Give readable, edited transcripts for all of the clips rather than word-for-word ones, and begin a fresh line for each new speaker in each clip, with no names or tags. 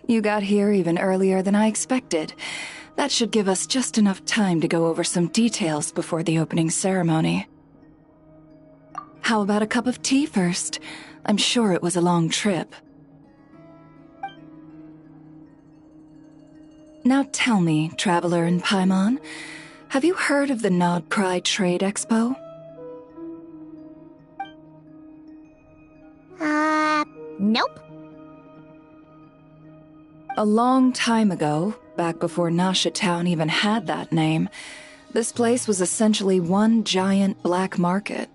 You got here even earlier than I expected. That should give us just enough time to go over some details before the opening ceremony. How about a cup of tea first? I'm sure it was a long trip. Now tell me, Traveler in Paimon, have you heard of the Nodcry Trade Expo?
Nope.
A long time ago, back before Nasha Town even had that name, this place was essentially one giant black market.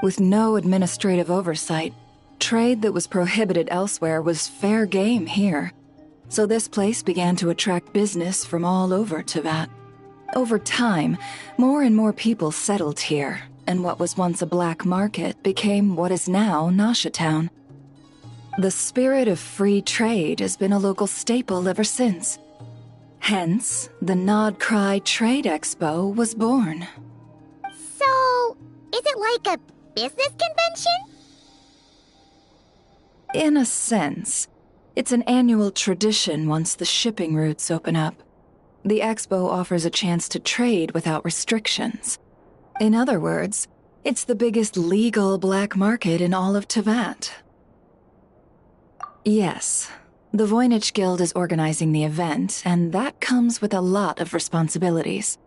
With no administrative oversight, trade that was prohibited elsewhere was fair game here. So this place began to attract business from all over Teyvat. Over time, more and more people settled here, and what was once a black market became what is now Nasha Town. The spirit of free trade has been a local staple ever since. Hence, the Nodcry Trade Expo was born.
So, is it like a business convention?
In a sense. It's an annual tradition once the shipping routes open up. The expo offers a chance to trade without restrictions. In other words, it's the biggest legal black market in all of Teyvat. Yes, the Voynich Guild is organizing the event, and that comes with a lot of responsibilities.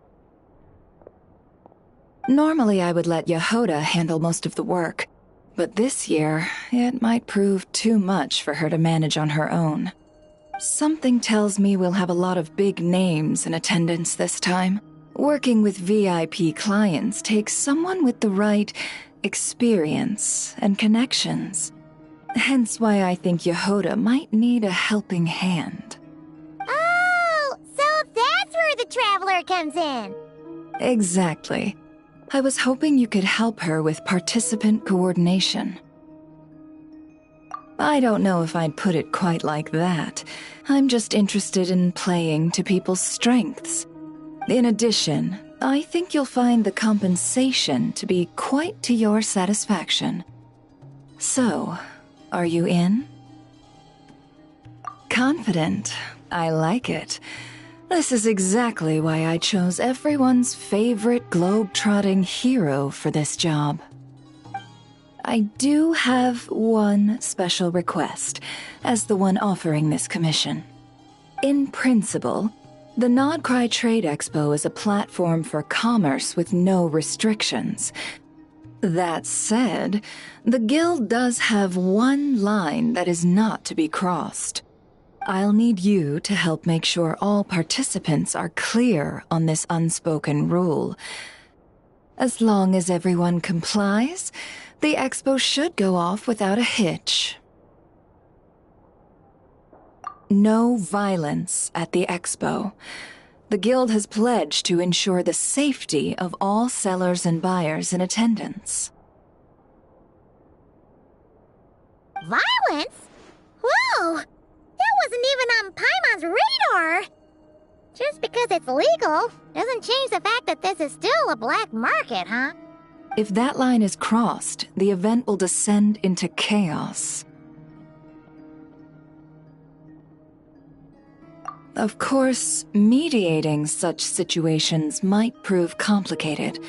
Normally I would let Yehoda handle most of the work, but this year, it might prove too much for her to manage on her own. Something tells me we'll have a lot of big names in attendance this time. Working with VIP clients takes someone with the right experience and connections. Hence why I think Yehoda might need a helping hand.
Oh, so that's where the Traveler comes in.
Exactly. I was hoping you could help her with participant coordination. I don't know if I'd put it quite like that. I'm just interested in playing to people's strengths. In addition, I think you'll find the compensation to be quite to your satisfaction. So, are you in? Confident. I like it. This is exactly why I chose everyone's favorite globe-trotting hero for this job. I do have one special request, as the one offering this commission. In principle, the Nodcry Trade Expo is a platform for commerce with no restrictions. That said, the Guild does have one line that is not to be crossed. I'll need you to help make sure all participants are clear on this unspoken rule. As long as everyone complies, the expo should go off without a hitch. No violence at the expo. The Guild has pledged to ensure the safety of all sellers and buyers in attendance.
Violence? Whoa! That wasn't even on Paimon's radar! Just because it's legal doesn't change the fact that this is still a black market, huh?
If that line is crossed, the event will descend into chaos. Of course, mediating such situations might prove complicated.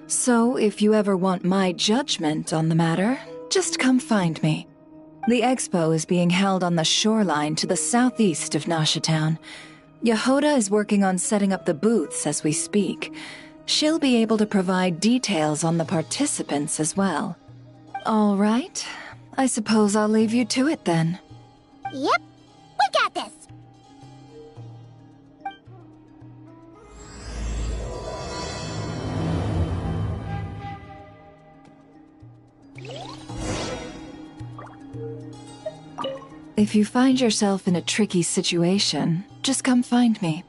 So if you ever want my judgment on the matter, just come find me. The expo is being held on the shoreline to the southeast of Nasha Town. Yehoda is working on setting up the booths as we speak. She'll be able to provide details on the participants as well. All right, I suppose I'll leave you to it then.
Yep, we got this!
If you find yourself in a tricky situation, just come find me.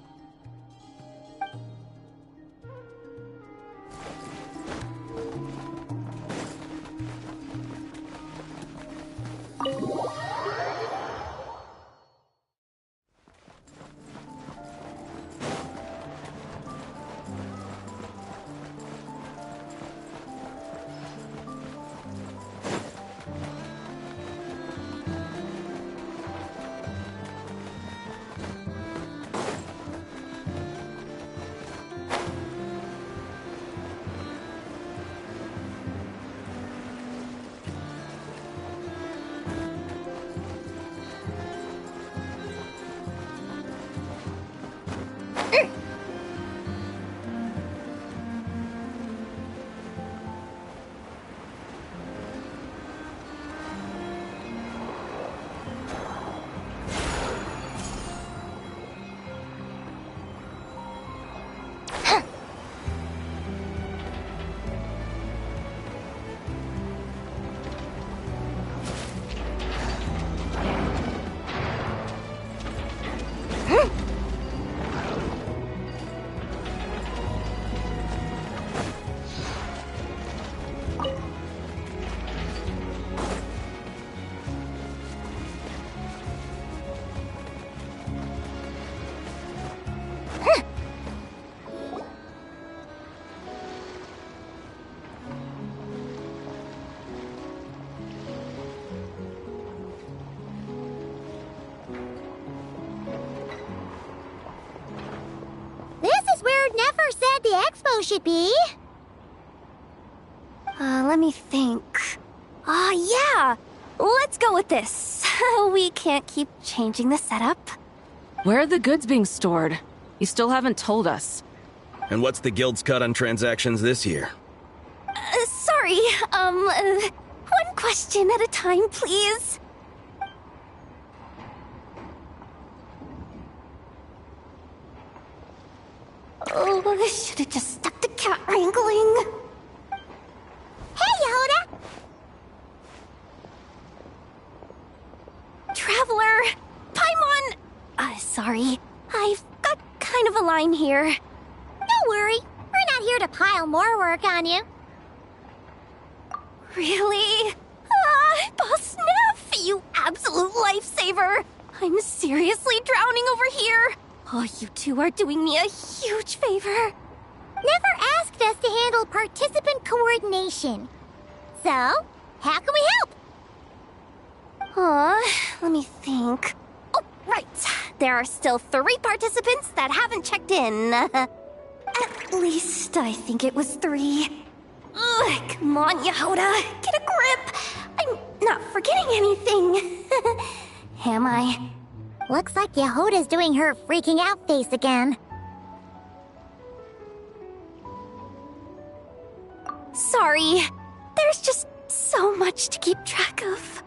Never said the expo should be.
Let me think. Yeah! Let's go with this. We can't keep changing the setup.
Where are the goods being stored? You still haven't told us.
And what's the guild's cut on transactions this year?
Sorry, one question at a time, please. Oh, I should have just stuck to cat wrangling.
Hey, Yehuda!
Traveler! Paimon! Sorry. I've got kind of a line here.
Don't worry. We're not here to pile more work on you.
Really? Boss Neff, you absolute lifesaver! I'm seriously drowning over here. Oh, you two are doing me a huge favor.
Never asked us to handle participant coordination. So, how can we help?
Let me think. Oh, right. There are still 3 participants that haven't checked in. At least I think it was 3. Ugh, come on, Yehuda. Get a grip. I'm not forgetting anything. Am I?
Looks like Yehuda's doing her freaking out face again.
Sorry. There's just so much to keep track of.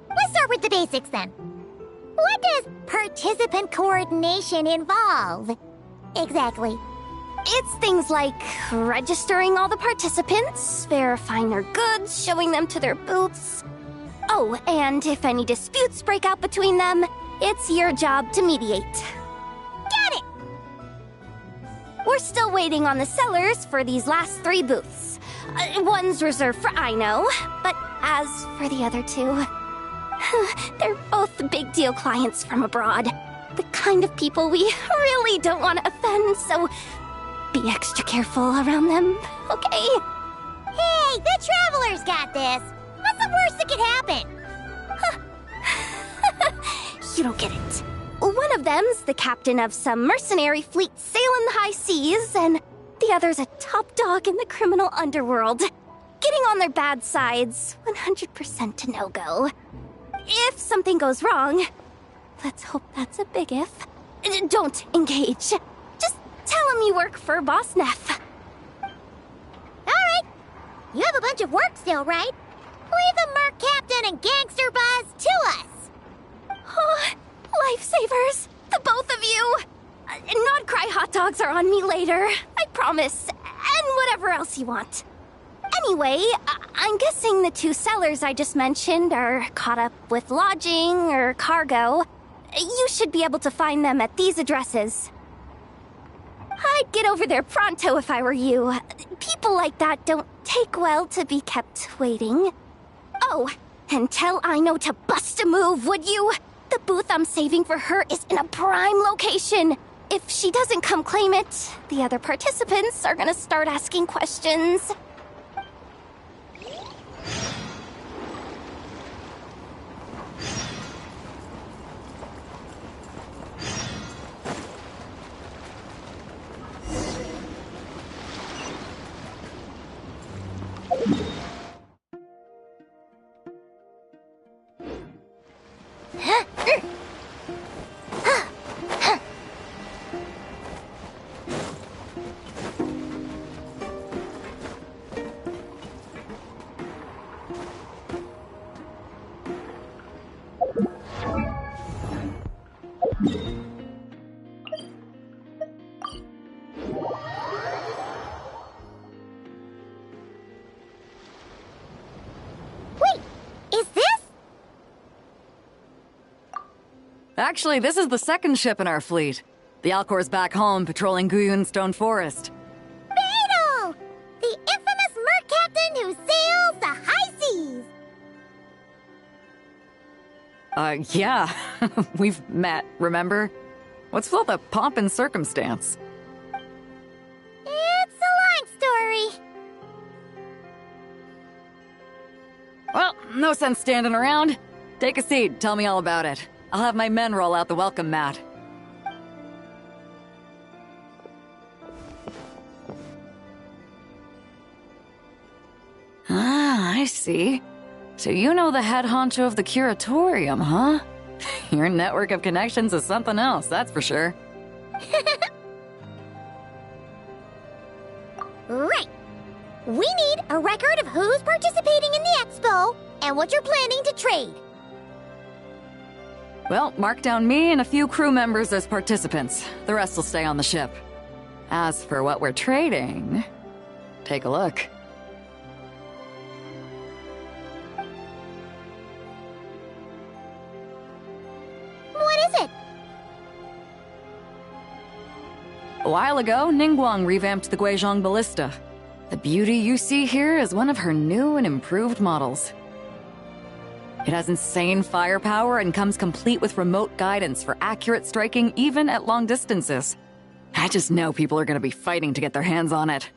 Let's start with the basics then. What does participant coordination involve? Exactly.
It's things like registering all the participants, verifying their goods, showing them to their booths. Oh, and if any disputes break out between them, it's your job to mediate.
Got it!
We're still waiting on the sellers for these last 3 booths. One's reserved for Aino, but as for the other 2, they're both big deal clients from abroad. The kind of people we really don't want to offend, so be extra careful around them, okay?
Hey, the Traveler's got this! What's the worst that could happen?
You don't get it. One of them's the captain of some mercenary fleet sailing the high seas, and the other's a top dog in the criminal underworld. Getting on their bad sides, 100% a no-go. If something goes wrong, let's hope that's a big if, don't engage. Just tell him you work for Boss Neff.
Alright. You have a bunch of work still, right? Leave the Merc Captain and Gangster Buzz to us.
Oh, lifesavers, the both of you. Not cry hot dogs are on me later, I promise. And whatever else you want. Anyway, I'm guessing the 2 sellers I just mentioned are caught up with lodging or cargo. You should be able to find them at these addresses. I'd get over there pronto if I were you. People like that don't take well to be kept waiting. Oh, and tell Aino to bust a move, would you? The booth I'm saving for her is in a prime location. If she doesn't come claim it, the other participants are gonna start asking questions.
Is this?
Actually, this is the second ship in our fleet. The Alcor's back home patrolling Guyunstone Forest.
Beidou! The infamous merc captain who sails the high seas!
Yeah. We've met, remember? What's with all the pomp and circumstance?
It's a long story.
Well, no sense standing around. Take a seat, tell me all about it. I'll have my men roll out the welcome mat. Ah, I see. So you know the head honcho of the curatorium, huh? Your network of connections is something else, that's for sure.
Right. We need a record of who's participating in the expo and what you're planning to trade.
Well, mark down me and a few crew members as participants. The rest will stay on the ship. As for what we're trading, take a look.
What is it?
A while ago, Ningguang revamped the Guizhong Ballista. The beauty you see here is one of her new and improved models. It has insane firepower and comes complete with remote guidance for accurate striking even at long distances. I just know people are gonna be fighting to get their hands on it.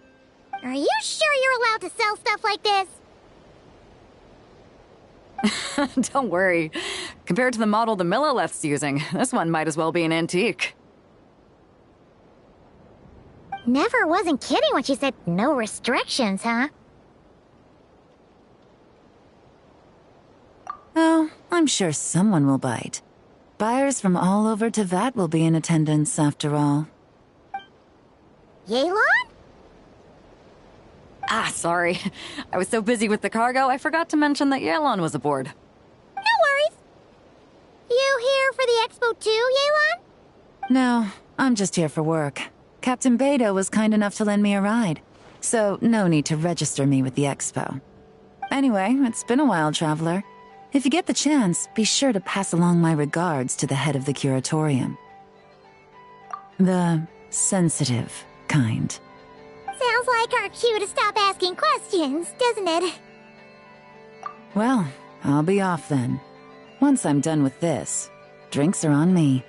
Are you sure you're allowed to sell stuff like this?
Don't worry. Compared to the model the Millileth's using, this one might as well be an antique.
Never wasn't kidding when she said no restrictions, huh?
Oh, I'm sure someone will bite. Buyers from all over Teyvat will be in attendance, after all.
Yelan?
Ah, sorry. I was so busy with the cargo, I forgot to mention that Yelan was aboard.
No worries. You here for the expo too, Yelan?
No, I'm just here for work. Captain Beidou was kind enough to lend me a ride, so no need to register me with the expo. Anyway, it's been a while, traveler. If you get the chance, be sure to pass along my regards to the head of the curatorium. The sensitive kind.
Sounds like our cue to stop asking questions, doesn't it?
Well, I'll be off then. Once I'm done with this, drinks are on me.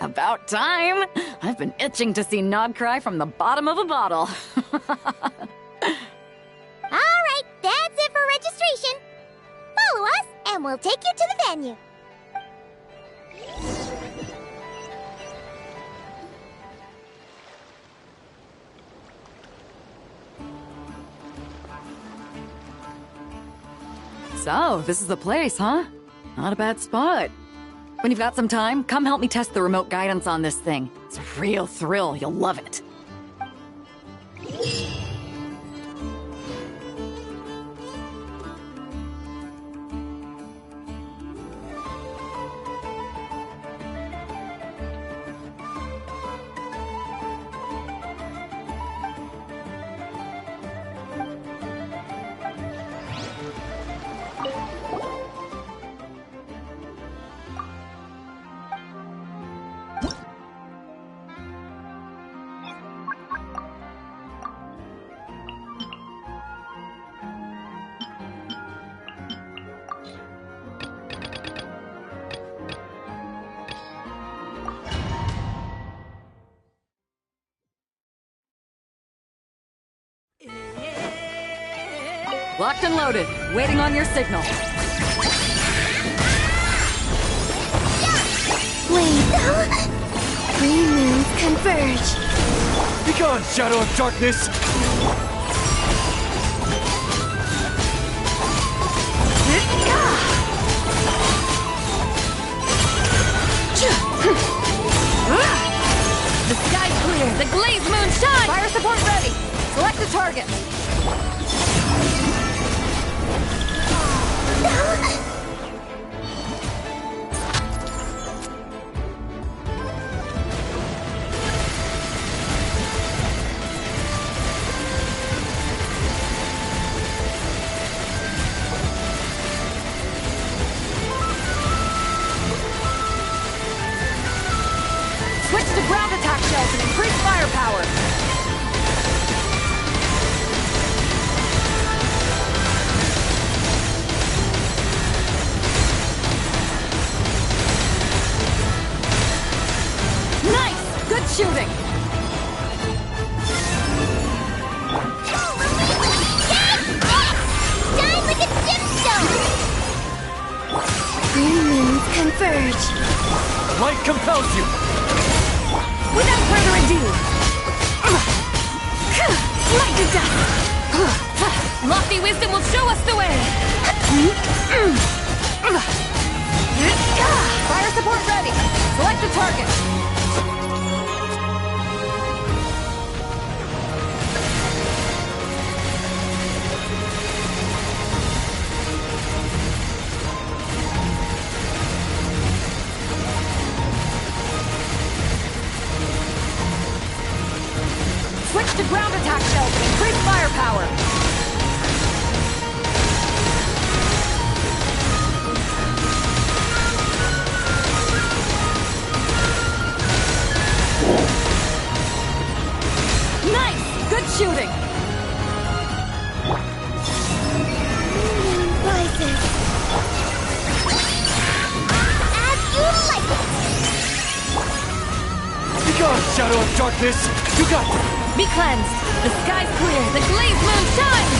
About time! I've been itching to see Nod cry from the bottom of a bottle.
Alright, that's it for registration. Follow us, and we'll take you to the venue.
So, this is the place, huh? Not a bad spot. When you've got some time, come help me test the remote guidance on this thing. It's a real thrill, you'll love it. Locked and loaded, waiting on your signal.
Wait. Three moons converge.
Be gone, shadow of darkness!
The sky's clear, the glazed moon shines! Fire support ready! Select a target. firepower! Nice! Good shooting!
Shine like a gemstone!
Green moons converge.
Light compels you!
Without further ado!
Light to dust.
Lofty wisdom will show us the way! Fire support ready! Select the target! Switch to ground attack shells and increase firepower! Nice! Good shooting!
Rises. As you like it!
Begone, Shadow of Darkness! You got it!
Be cleansed! The sky's clear! The glazed moon shines!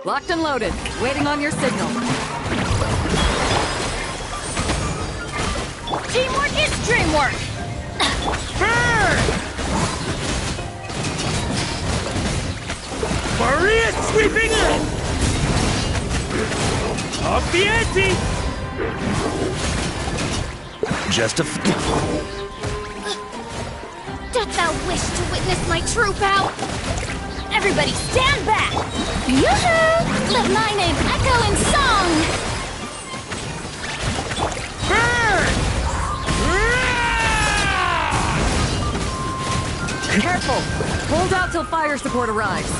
Locked and loaded. Waiting on your signal.
Teamwork is dreamwork.
Maria sweeping in! Up the ante!
Just a
Dost thou wish to witness my true power? Everybody stand back! Yoo-hoo! Let my name echo in song!
Careful! Hold out till fire support arrives.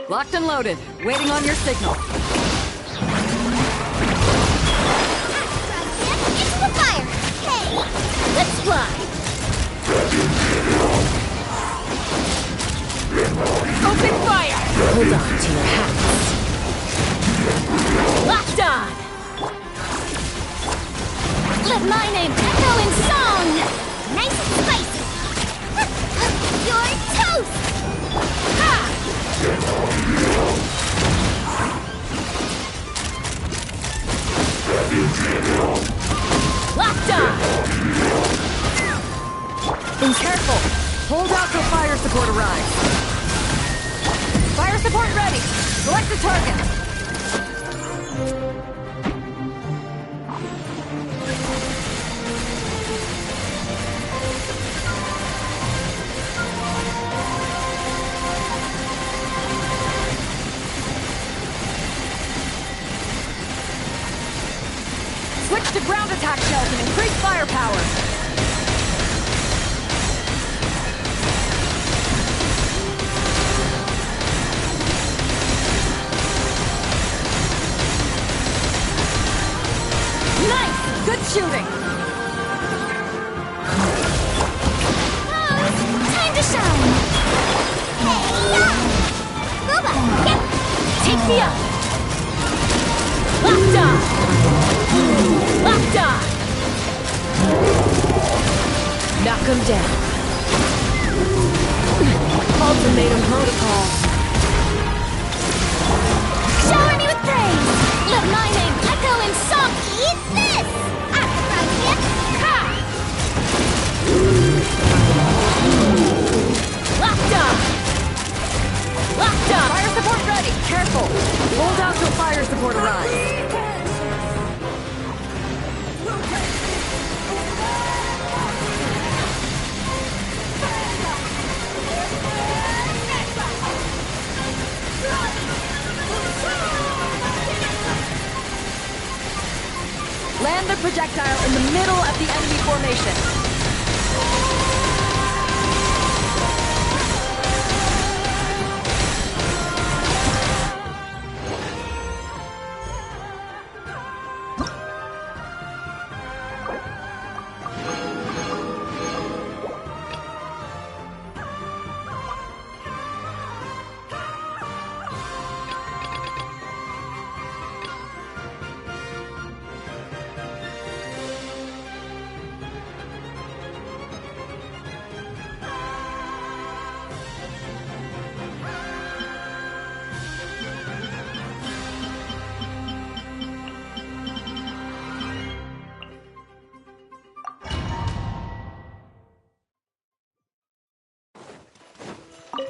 Locked and loaded, waiting on your signal.
Into the fire! Hey! Let's fly!
Open fire!
Hold on to your hats.
Locked on! Let my name echo in song!
Nice and spicy! You're toast!
Ha! Locked on!
Be careful! Hold out till fire support arrives. Fire support ready! Select the target! Switch to ground attack shells and increase firepower! Nice! Good shooting!
Time to shine!
Booba! Yep!
Take me up! Locked on! Locked on!
Knock him down. Ultimatum protocol.
Shower me with praise! Let my name echo in song!
Eat this!
Ha! Locked on! Locked on!
Fire support ready! Careful! Hold out till fire support arrives. Land the projectile in the middle of the enemy formation.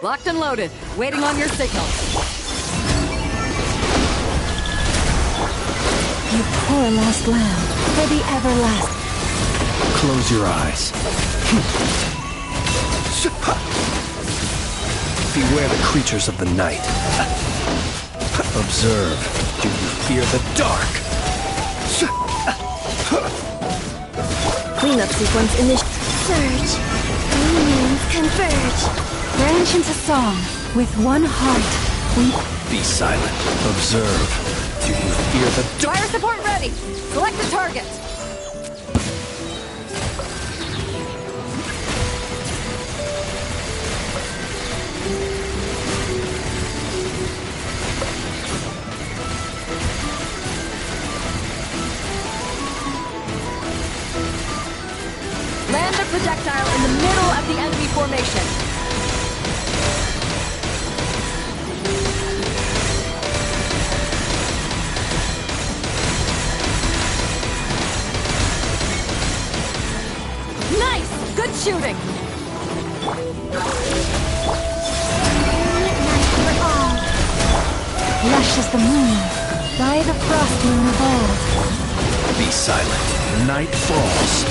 Locked and loaded, waiting on your signal.
You poor lost lamb, for the everlasting.
Close your eyes. Beware the creatures of the night. Observe. Do you fear the dark?
Cleanup sequence initiated. Surge. Unions converge.
Branch into song. With one heart, we...
Be silent. Observe. Do you fear the dark?
Fire support ready! Select the target! Land the projectile in the middle of the enemy formation. Nice! Good shooting!
Lush as the moon, by the frost moon of old.
Be silent. Night falls.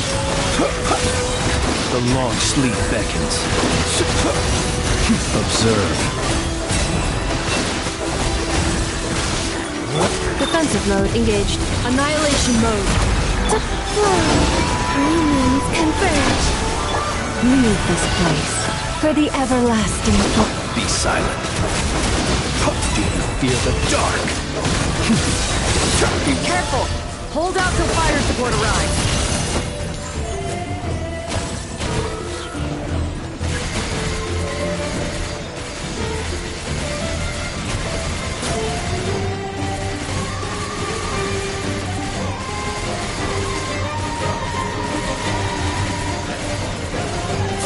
The long sleep beckons. Observe.
Defensive mode engaged. Annihilation mode.
To flow. Unions converge.
Leave this place, for the everlasting.
Be silent. Do you fear the dark?
Be careful! Hold out till fire support arrives.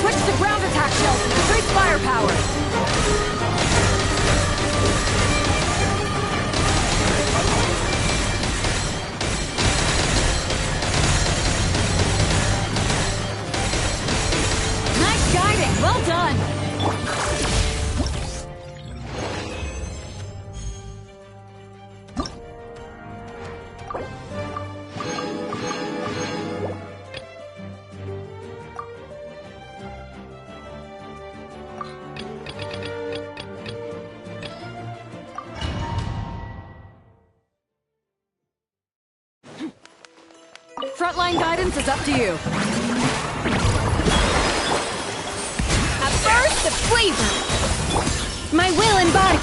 Switch to ground attack shells and increase firepower! Nice guiding! Well done! Frontline guidance is up to you.
A burst of flavor! My will and body!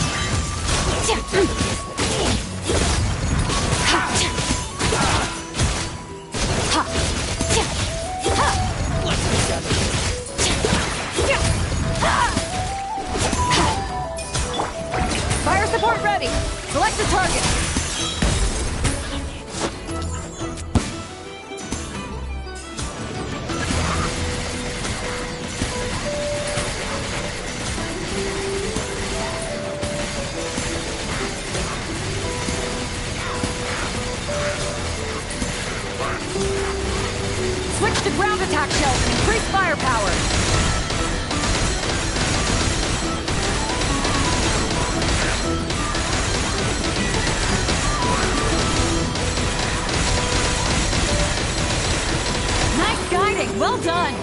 Fire support ready! Select the target! Switch to ground attack shells and increase firepower! Nice guiding! Well done!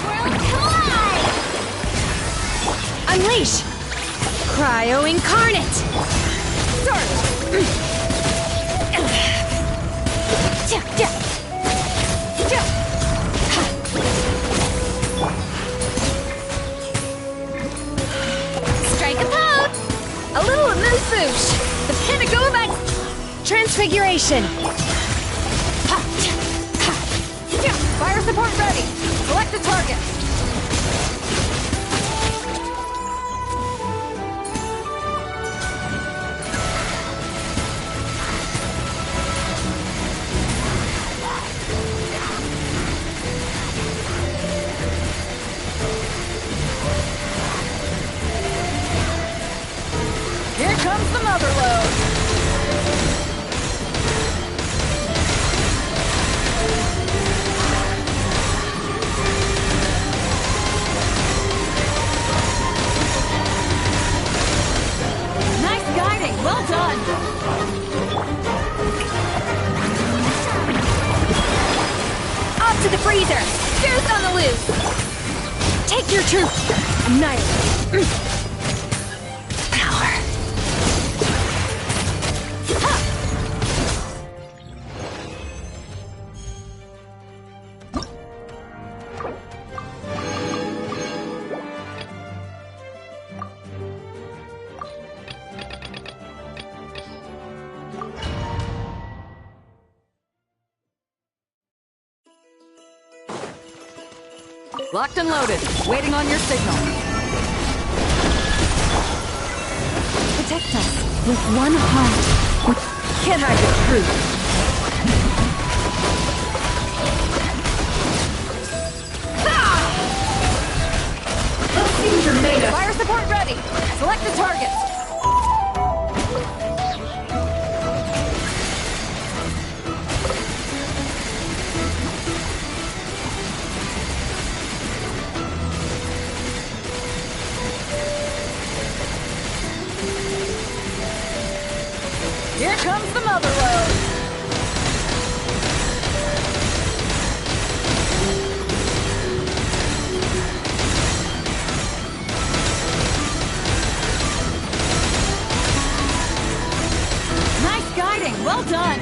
World collide! Unleash! Cryo incarnate!
Start!
Strike a pose! A little amuse-bouche! The pinnacle of transfiguration!
Fire support ready! Select the target! Here comes the mother load! Nice guiding! Well done!
Off to the freezer! Juice on the loose! Take your truth! Annihilate! Power!
Locked and loaded, waiting on your signal.
Protect us with one heart.
Can't hide the truth. Fire support ready. Select the target. Here comes the mother load. Nice guiding. Well done.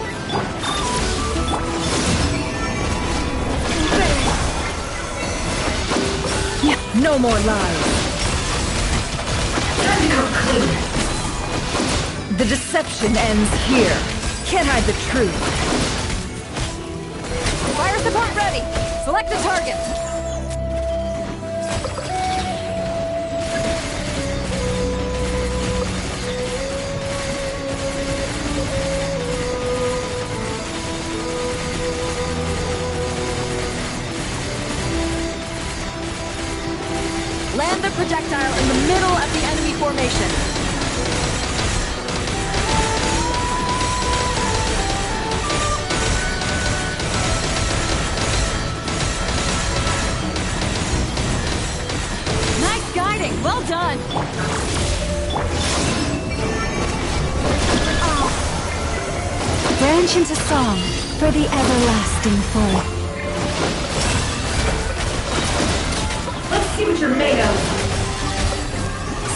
No more lies.
Time to come clean. The deception ends here. Can't hide the truth.
Fire support ready! Select a target! Land the projectile in the middle of the enemy formation. Nice guiding! Well done!
Branch into song for the everlasting forest. Let's see what you're made of.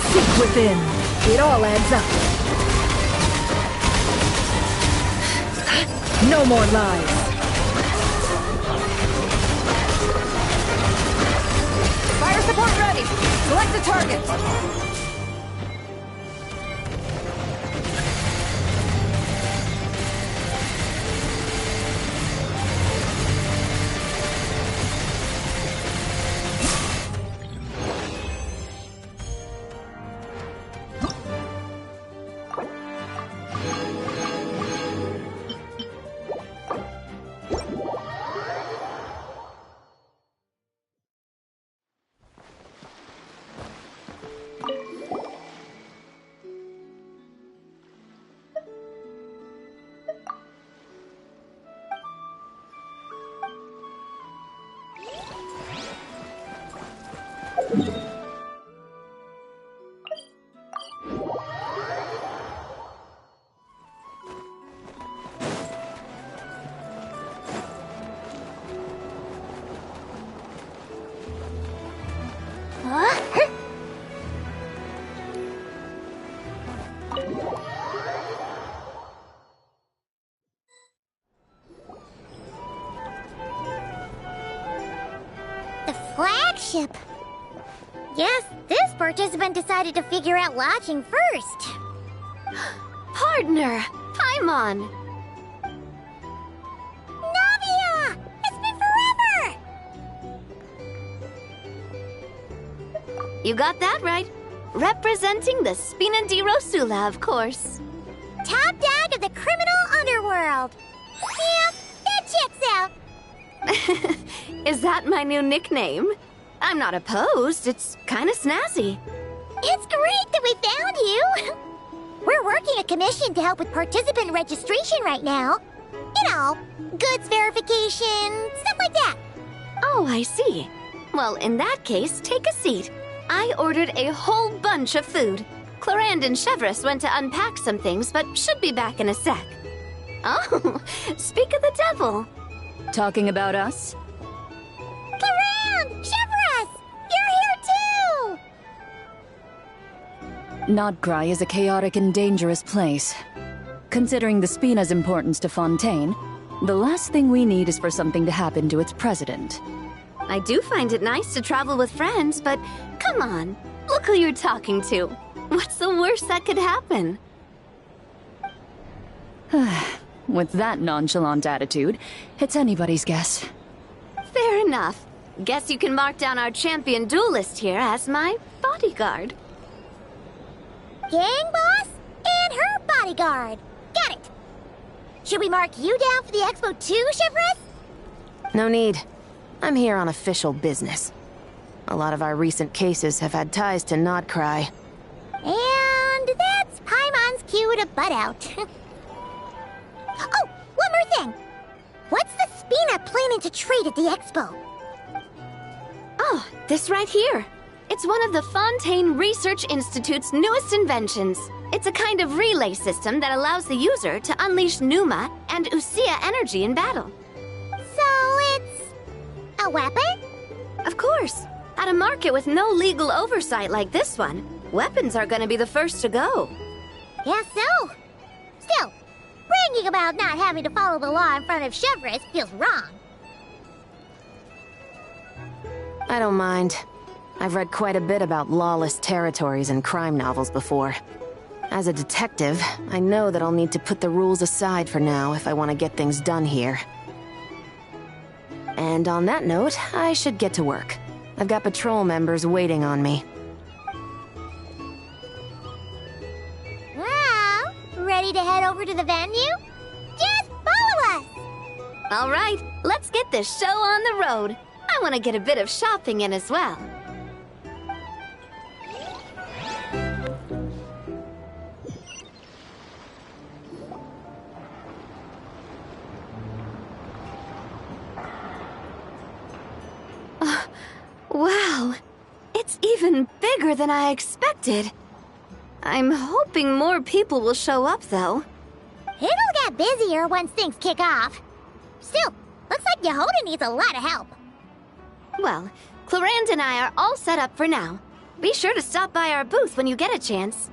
Seek within. It all adds up. No more lies.
Fire support ready! Select a target!
The flagship. Guess this participant decided to figure out lodging first.
Partner! Paimon!
Navia! It's been forever!
You got that right. Representing the Spina di Rosula, of course.
Top dog of the criminal underworld. Yeah, that checks out.
Is that my new nickname? I'm not opposed. It's kind of snazzy.
It's great that we found you. We're working a commission to help with participant registration right now. You know, goods verification, stuff like that.
Oh, I see. Well, in that case, take a seat. I ordered a whole bunch of food. Clorand and Chevreuse went to unpack some things, but should be back in a sec. Oh, speak of the devil.
Talking about us?
Clorand! Chevreuse! You're here too!
Nodcry is a chaotic and dangerous place. Considering the Spina's importance to Fontaine, the last thing we need is for something to happen to its president.
I do find it nice to travel with friends, but come on, look who you're talking to. What's the worst that could happen?
With that nonchalant attitude, it's anybody's guess.
Fair enough. Guess you can mark down our champion duelist here as my bodyguard.
Gang boss and her bodyguard. Got it. Should we mark you down for the expo too, Chevreuse?
No need. I'm here on official business. A lot of our recent cases have had ties to Nodcry.
And that's Paimon's cue to butt out. Oh, one more thing. What's the Spina planning to trade at the expo?
Oh, this right here. It's one of the Fontaine Research Institute's newest inventions. It's a kind of relay system that allows the user to unleash Pneuma and Usia energy in battle.
So it's a weapon?
Of course. At a market with no legal oversight like this one, weapons are gonna be the first to go.
Guess so. Still, bragging about not having to follow the law in front of Chevreuse feels wrong.
I don't mind. I've read quite a bit about lawless territories and crime novels before. As a detective, I know that I'll need to put the rules aside for now if I want to get things done here. And on that note, I should get to work. I've got patrol members waiting on me.
Well, ready to head over to the venue? Just follow us!
All right, let's get this show on the road. I want to get a bit of shopping in as well. Wow, it's even bigger than I expected. I'm hoping more people will show up, though.
It'll get busier once things kick off. Still, looks like Yehoda needs a lot of help.
Well, Clarand and I are all set up for now. Be sure to stop by our booth when you get a chance.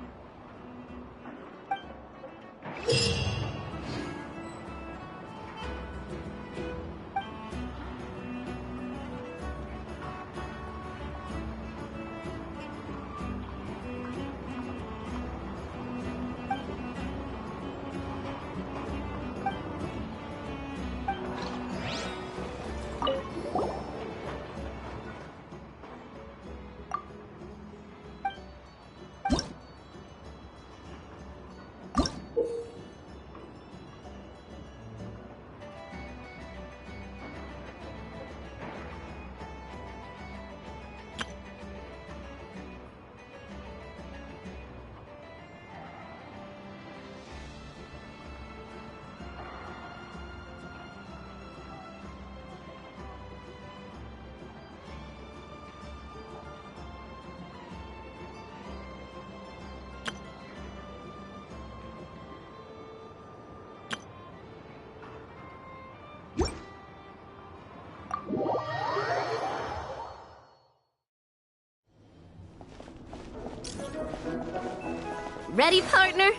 Ready, partner?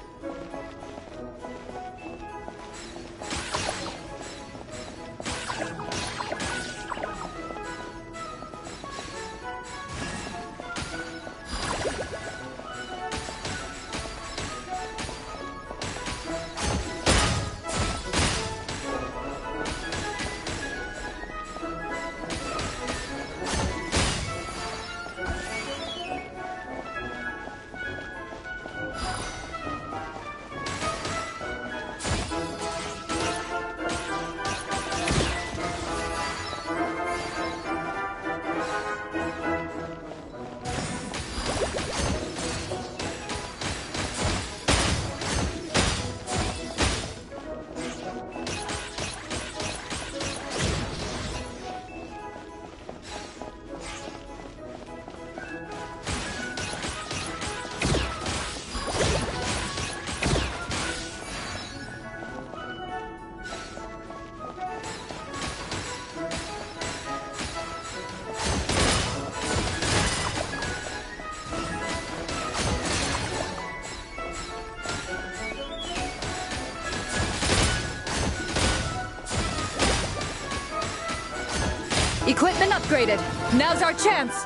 Equipment upgraded. Now's our chance.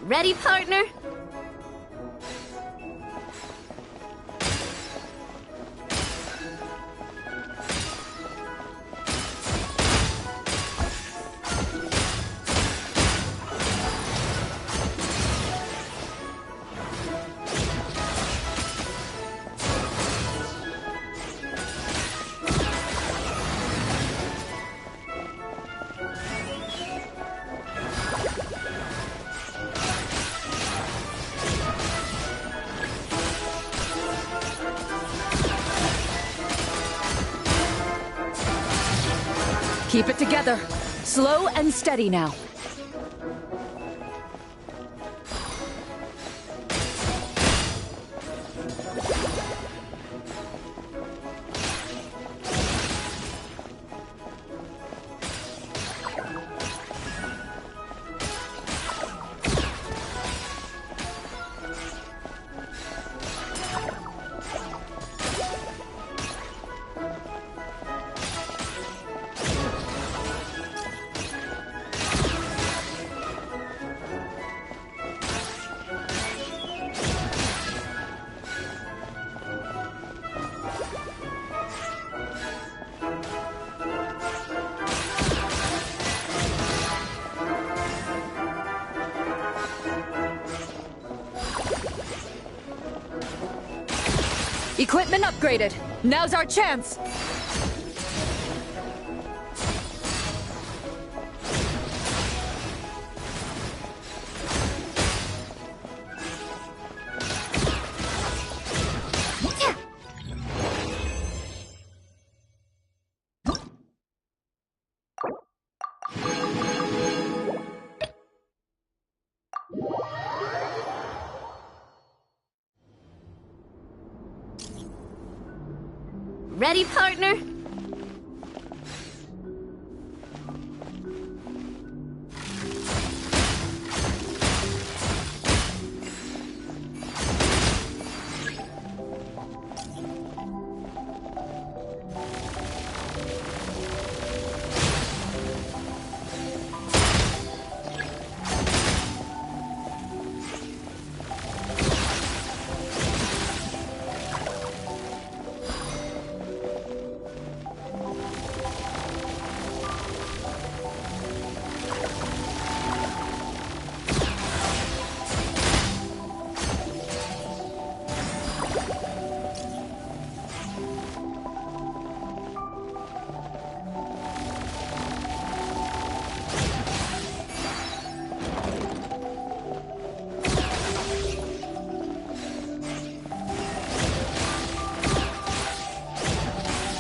Ready, partner?
Keep it together. Slow and steady now. Equipment upgraded. Now's our chance.
Ready, partner?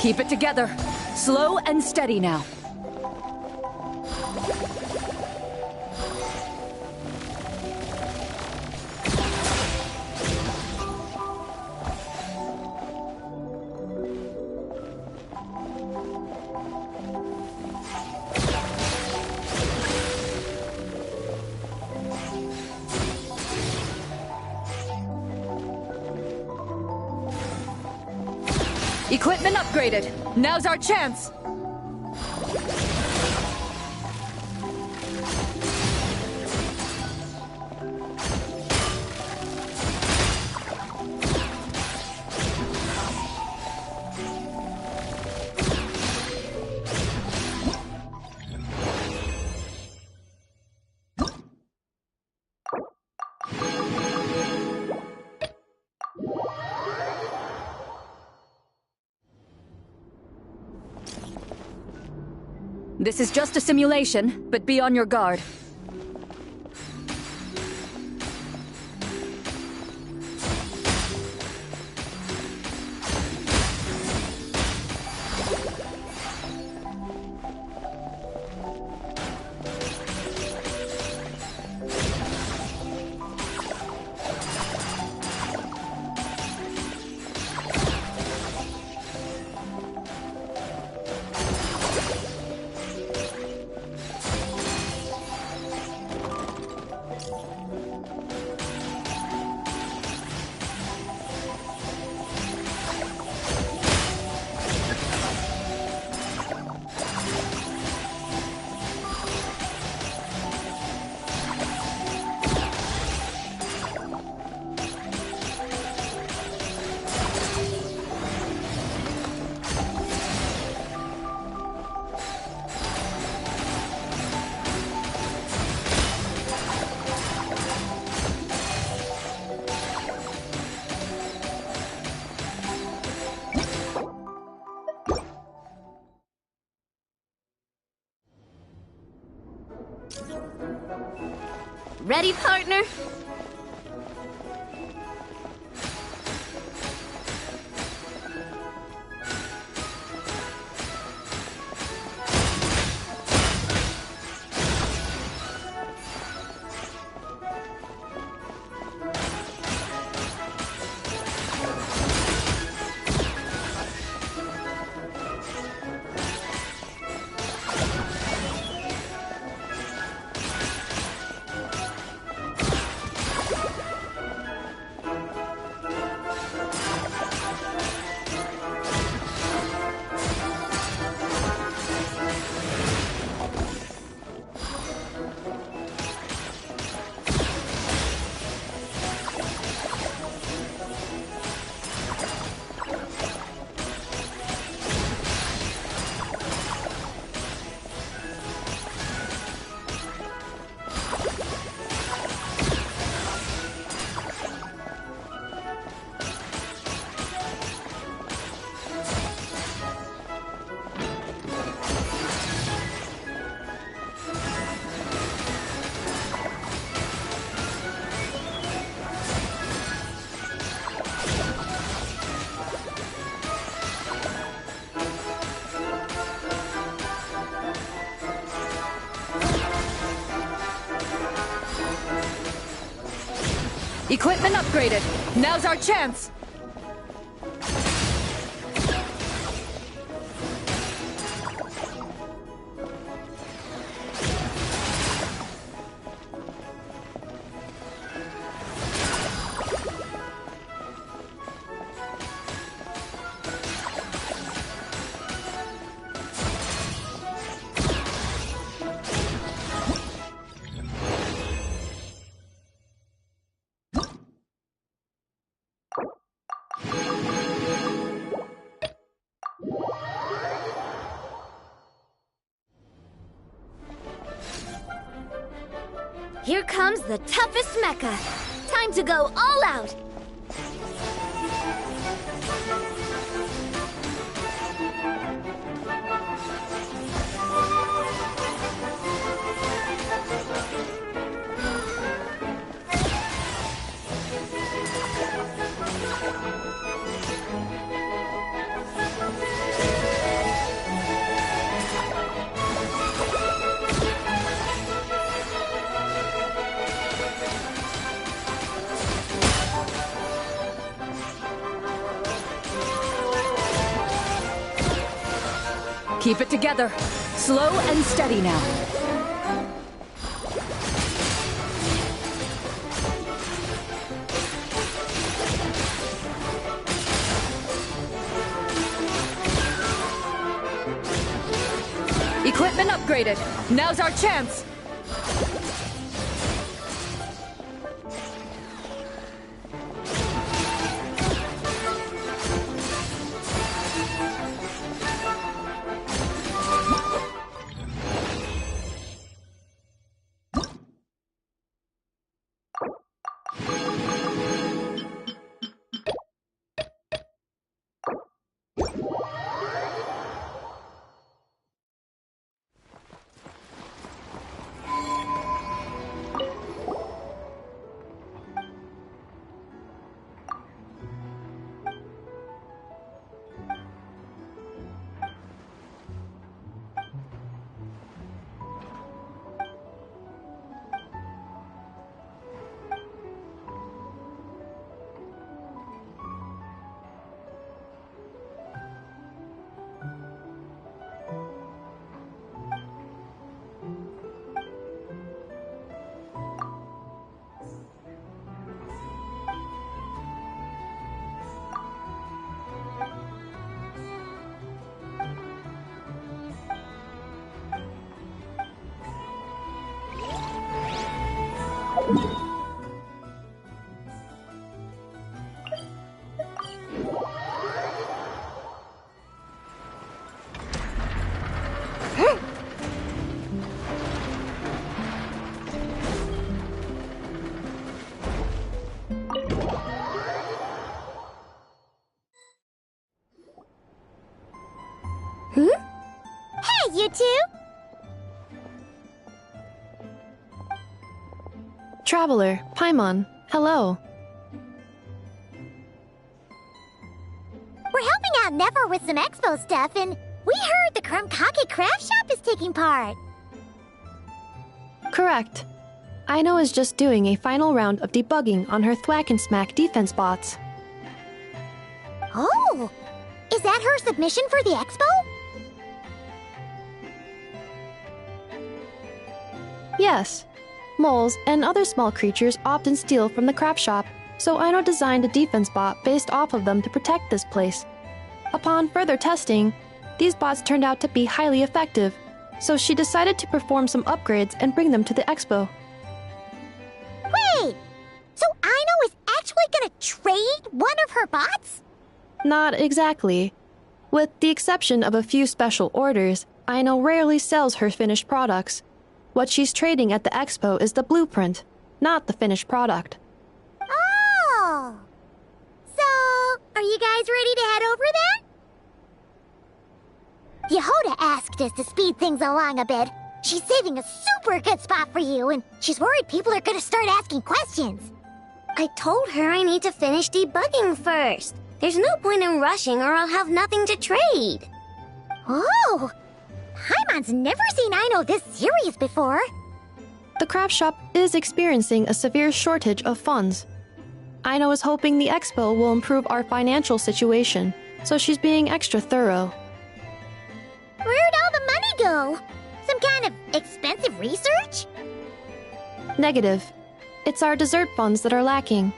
Keep it together. Slow and steady now. Equipment upgraded. Now's our chance. This is just a simulation, but be on your guard.
Ready, partner?
Equipment upgraded. Now's our chance.
Here comes the toughest mecha. Time to go all out.
Keep it together. Slow and steady now. Equipment upgraded. Now's our chance.
Hey, you two!
Traveler, Paimon, hello.
We're helping out Never with some expo stuff, and we heard the Krumkake craft shop is taking part.
Correct. Aino is just doing a final round of debugging on her Thwack and Smack defense bots.
Oh! Is that her submission for the expo?
Yes. Moles and other small creatures often steal from the craft shop, so Aino designed a defense bot based off of them to protect this place. Upon further testing, these bots turned out to be highly effective, so she decided to perform some upgrades and bring them to the expo.
Wait! So Aino is actually gonna trade one of her bots?
Not exactly. With the exception of a few special orders, Aino rarely sells her finished products. What she's trading at the expo is the blueprint, not the finished product.
Oh! So, are you guys ready to head over then? Yehoda asked us to speed things along a bit. She's saving a super good spot for you, and she's worried people are gonna start asking questions.
I told her I need to finish debugging first. There's no point in rushing or I'll have nothing to trade.
Oh! Paimon's never seen Aino this serious before.
The craft shop is experiencing a severe shortage of funds. Aino is hoping the expo will improve our financial situation, so she's being extra thorough.
Where'd all the money go? Some kind of expensive research?
Negative. It's our dessert funds that are lacking.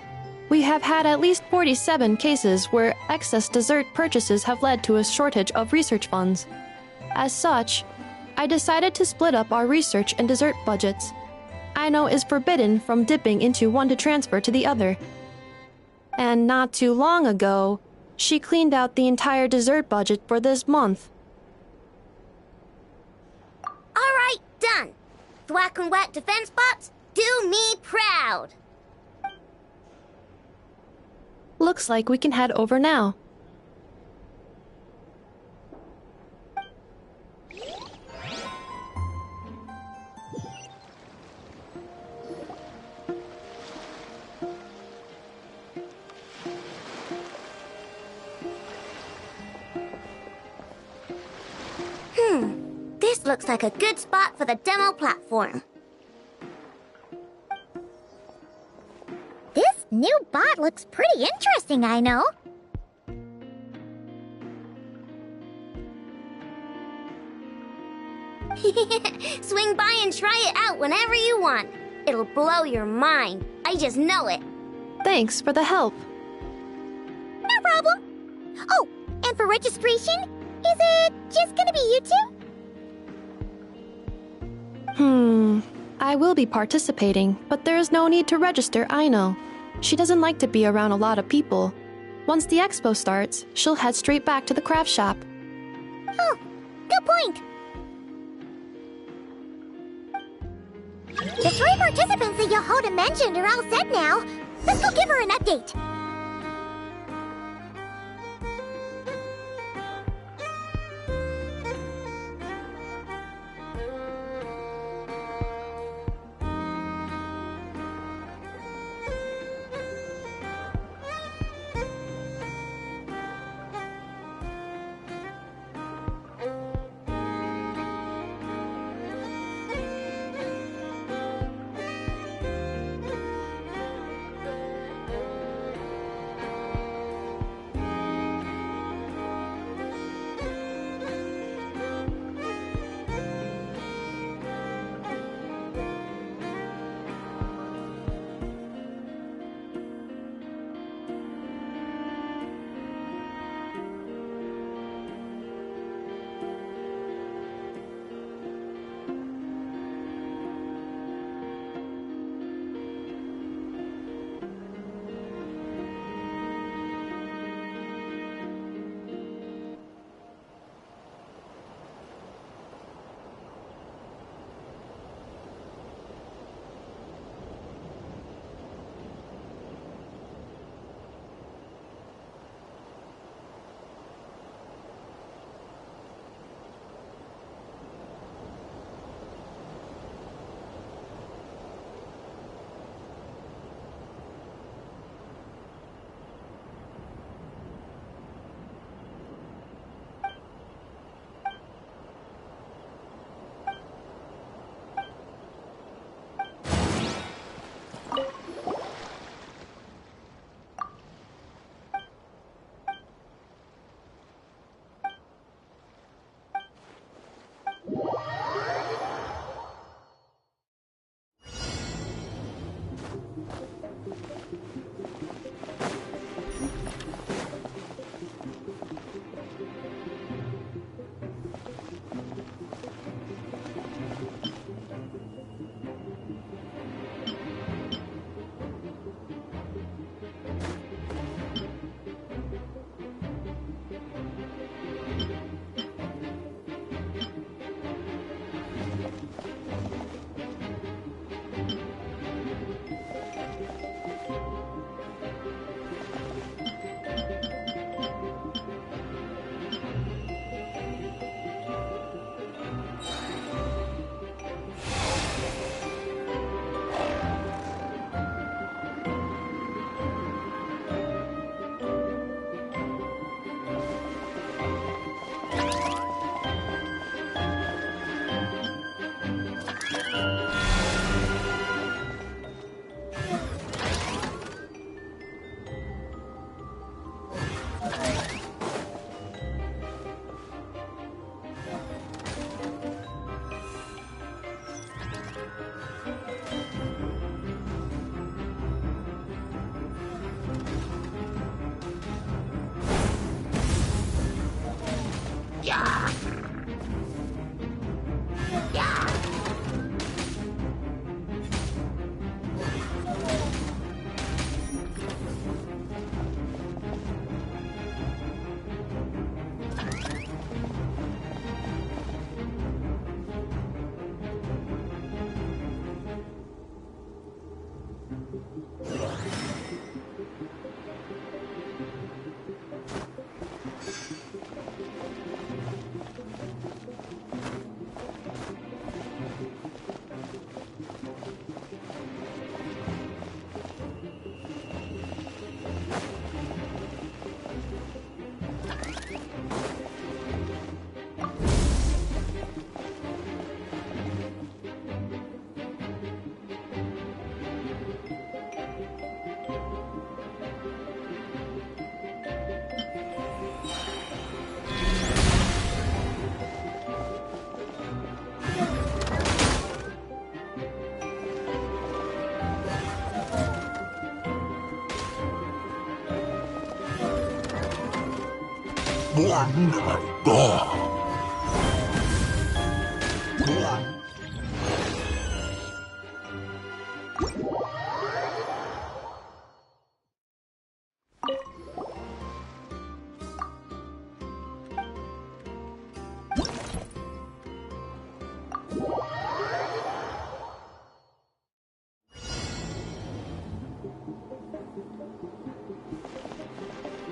We have had at least 47 cases where excess dessert purchases have led to a shortage of research funds. As such, I decided to split up our research and dessert budgets. Aino is forbidden from dipping into one to transfer to the other. And not too long ago, she cleaned out the entire dessert budget for this month.
Alright, done. Thwack and whack defense bots, do me proud.
Looks like we can head over now.
This looks like a good spot for the demo platform. This new bot looks pretty interesting, I know. Swing by and try it out whenever you want. It'll blow your mind. I just know it.
Thanks for the help.
No problem. Oh, and for registration, is it just gonna be you two?
I will be participating, but there is no need to register, Aino. She doesn't like to be around a lot of people. Once the expo starts, she'll head straight back to the craft shop.
Oh, good point. The 3 participants that Yohoda mentioned are all set now. Let's go give her an update.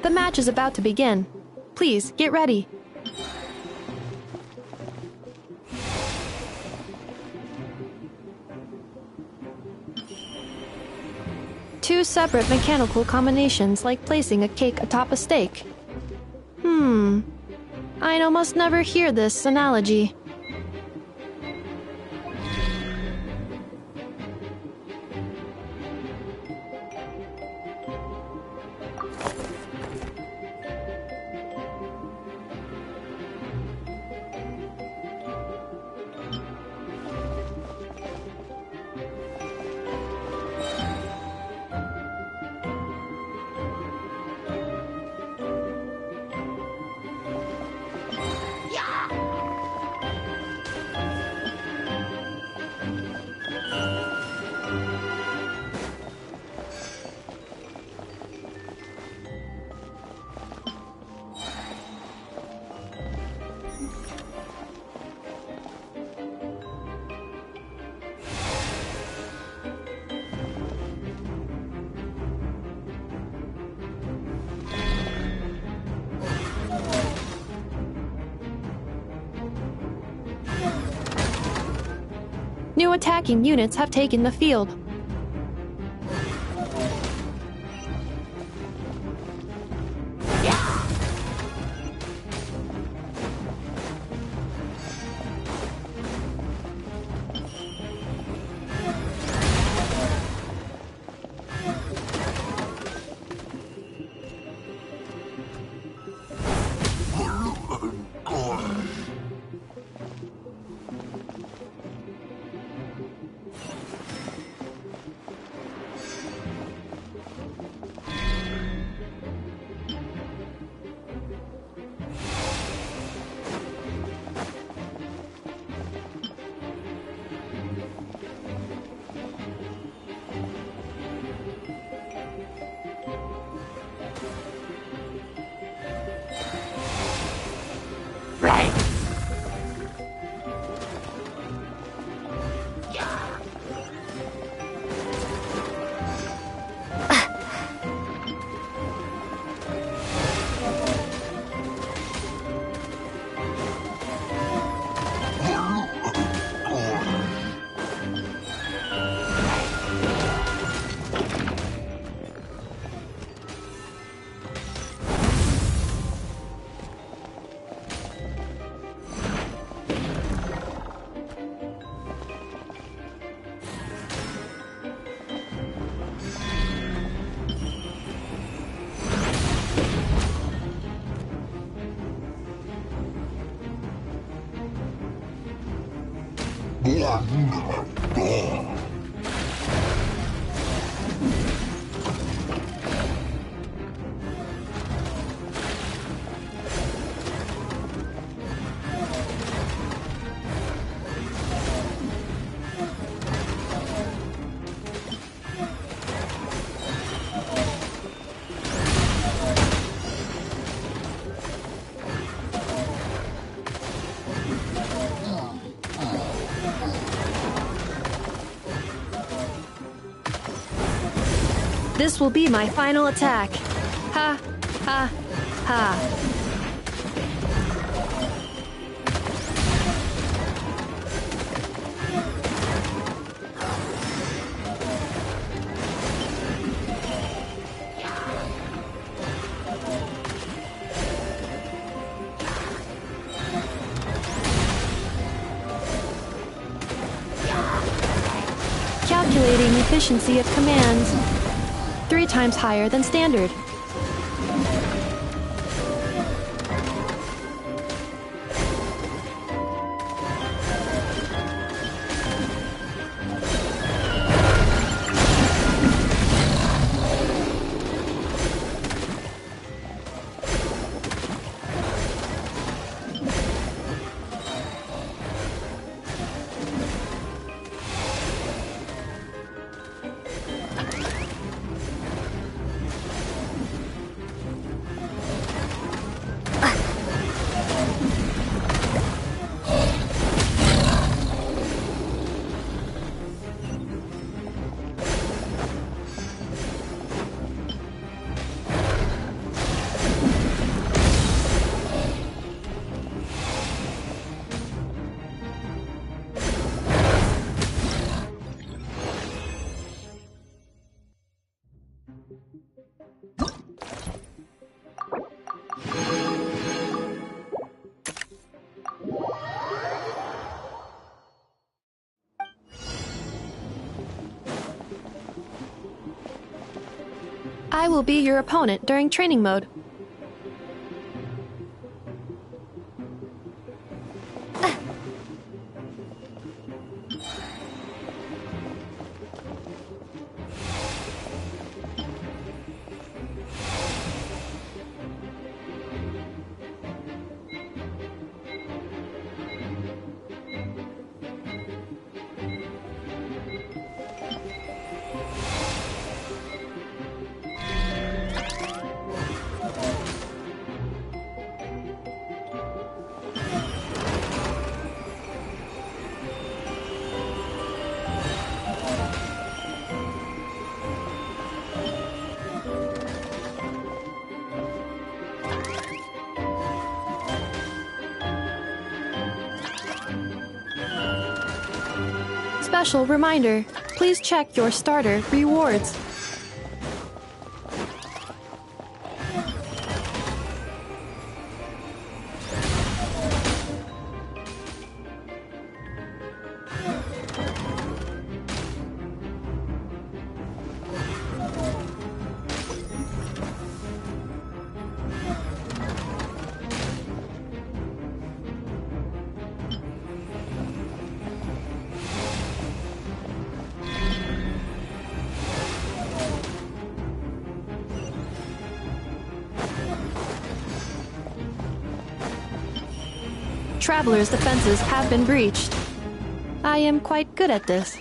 The match is about to begin. Please, get ready. Two separate mechanical combinations like placing a cake atop a steak. I almost never hear this analogy. New attacking units have taken the field. This will be my final attack. Ha, ha, ha. Calculating efficiency of commands. 3 times higher than standard. I will be your opponent during training mode. Special reminder, please check your starter rewards. Traveler's defenses have been breached. I am quite good at this.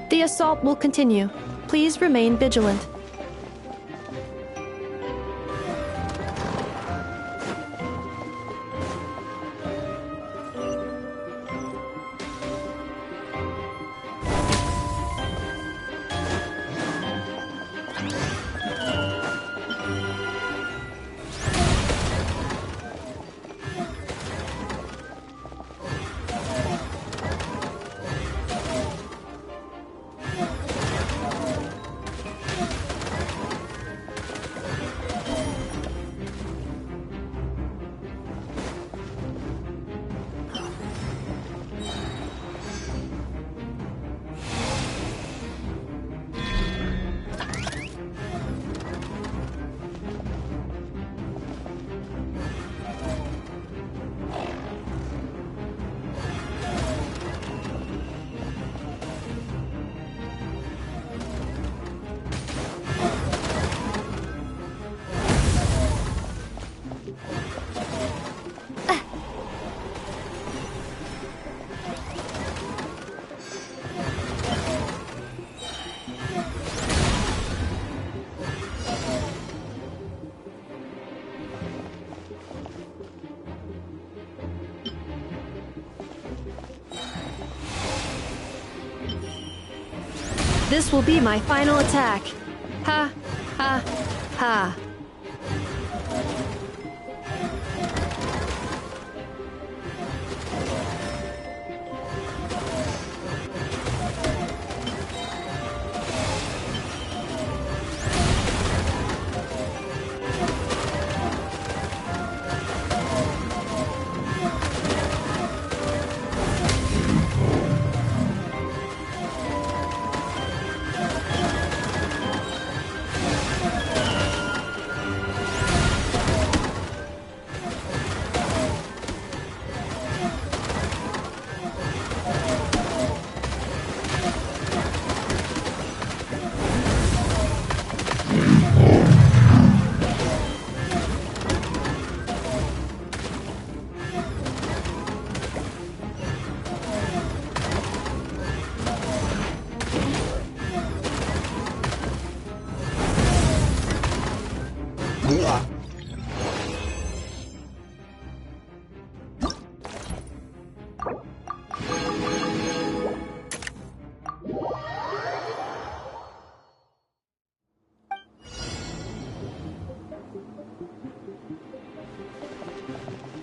The assault will continue. Please remain vigilant. This will be my final attack. Ha, ha, ha.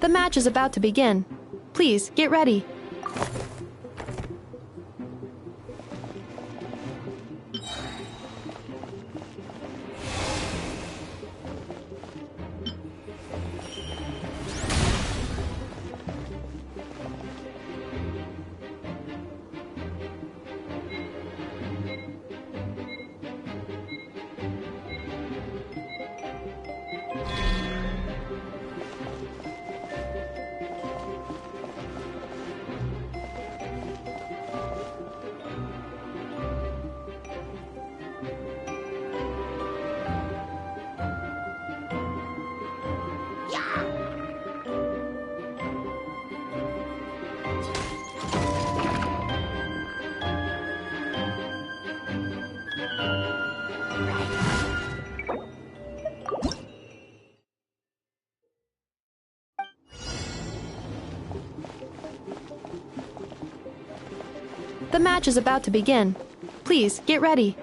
The match is about to begin. Please, get ready. The match is about to begin. Please, get ready.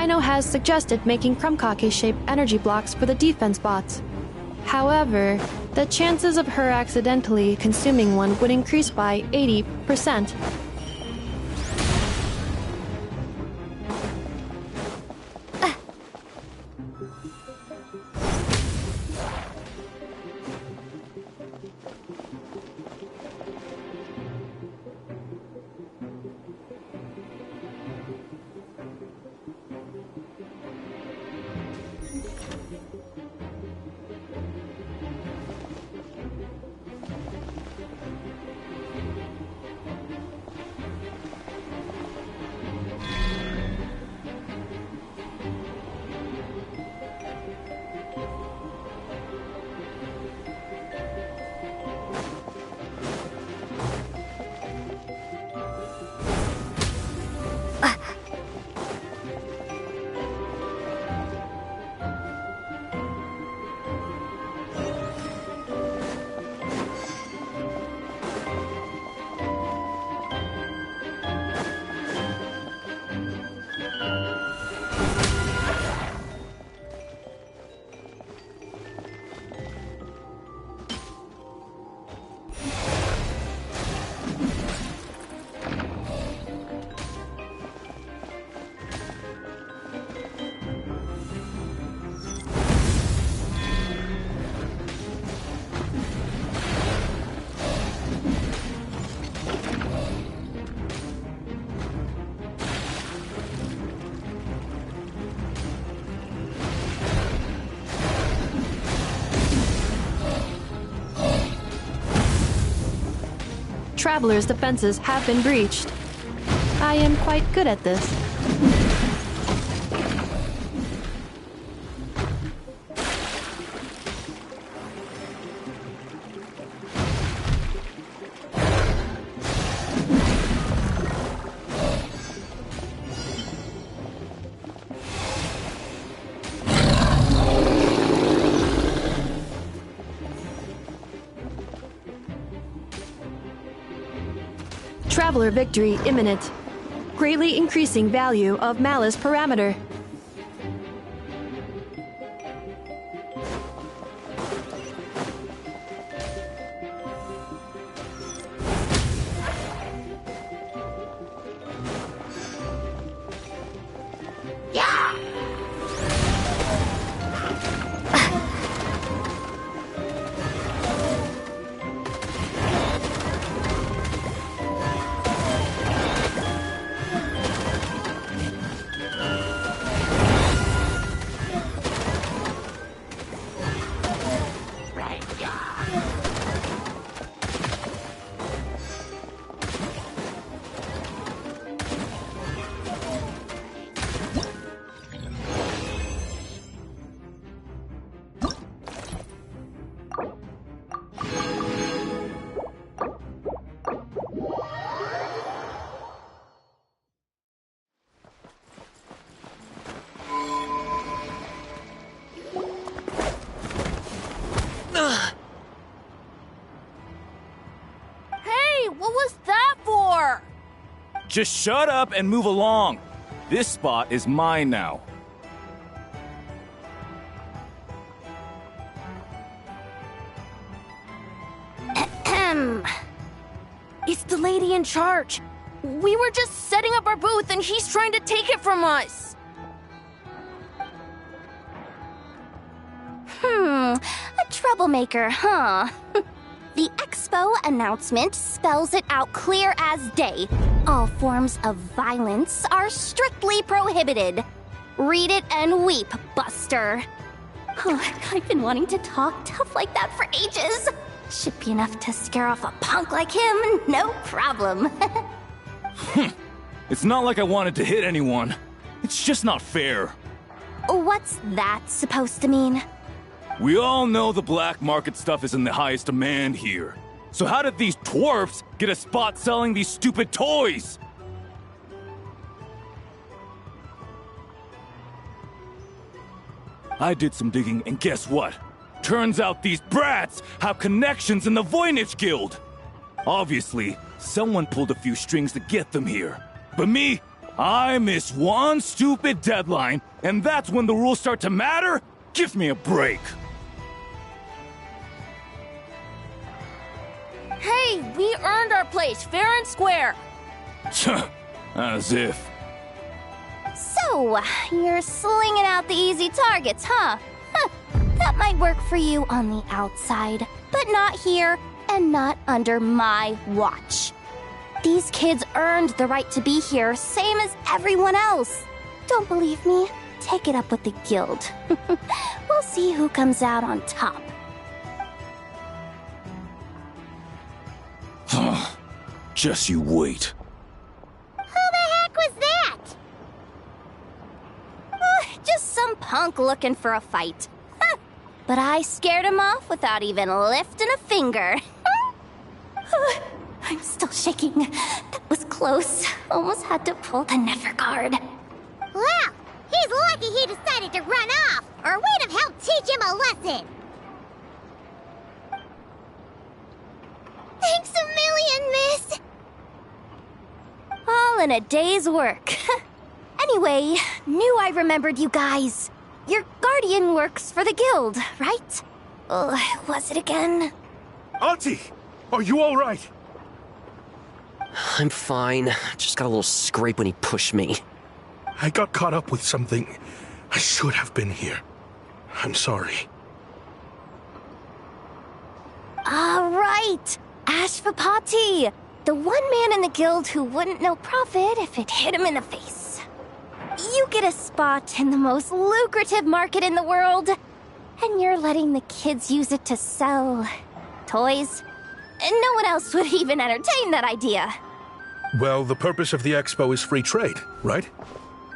Ino has suggested making Krumkake-shaped energy blocks for the defense bots. However, the chances of her accidentally consuming one would increase by 80%. Traveler's defenses have been breached. I am quite good at this. Traveler victory imminent. Greatly increasing value of malice parameter.
Hey, what was that for?
Just shut up and move along. This spot is mine now.
It's the lady in charge. We were just setting up our booth and she's trying to take it from us. A troublemaker, huh? The expo announcement spells it out clear as day. All forms of violence are strictly prohibited. Read it and weep, Buster. I've been wanting to talk tough like that for ages. Should be enough to scare off a punk like him, no problem.
It's not like I wanted to hit anyone. It's just not fair.
What's that supposed to mean?
We all know the black market stuff is in the highest demand here. So how did these dwarfs get a spot selling these stupid toys? I did some digging, and guess what? Turns out these brats have connections in the Voynich Guild. Obviously, someone pulled a few strings to get them here. But me, I miss one stupid deadline, and that's when the rules start to matter? Give me a break.
Hey, we earned our place fair and square.
As if.
So, you're slinging out the easy targets, huh? That might work for you on the outside, but not here and not under my watch. These kids earned the right to be here, same as everyone else. Don't believe me? Take it up with the guild. We'll see who comes out on top.
Just you wait.
Who the heck was that?
Just some punk looking for a fight. But I scared him off without even lifting a finger. I'm still shaking. That was close. Almost had to pull the Never guard.
Well, he's lucky he decided to run off, or we'd have helped teach him a lesson. Thanks a million, miss.
All in a day's work. Anyway, knew I remembered you guys. Your guardian works for the guild, right? Was it again?
Auntie! Are you alright?
I'm fine. Just got a little scrape when he pushed me.
I got caught up with something. I should have been here. I'm sorry.
Right! Ashvapati! The one man in the guild who wouldn't know profit if it hit him in the face. You get a spot in the most lucrative market in the world, and you're letting the kids use it to sell toys. no one else would even entertain that idea.
Well, the purpose of the expo is free trade, right?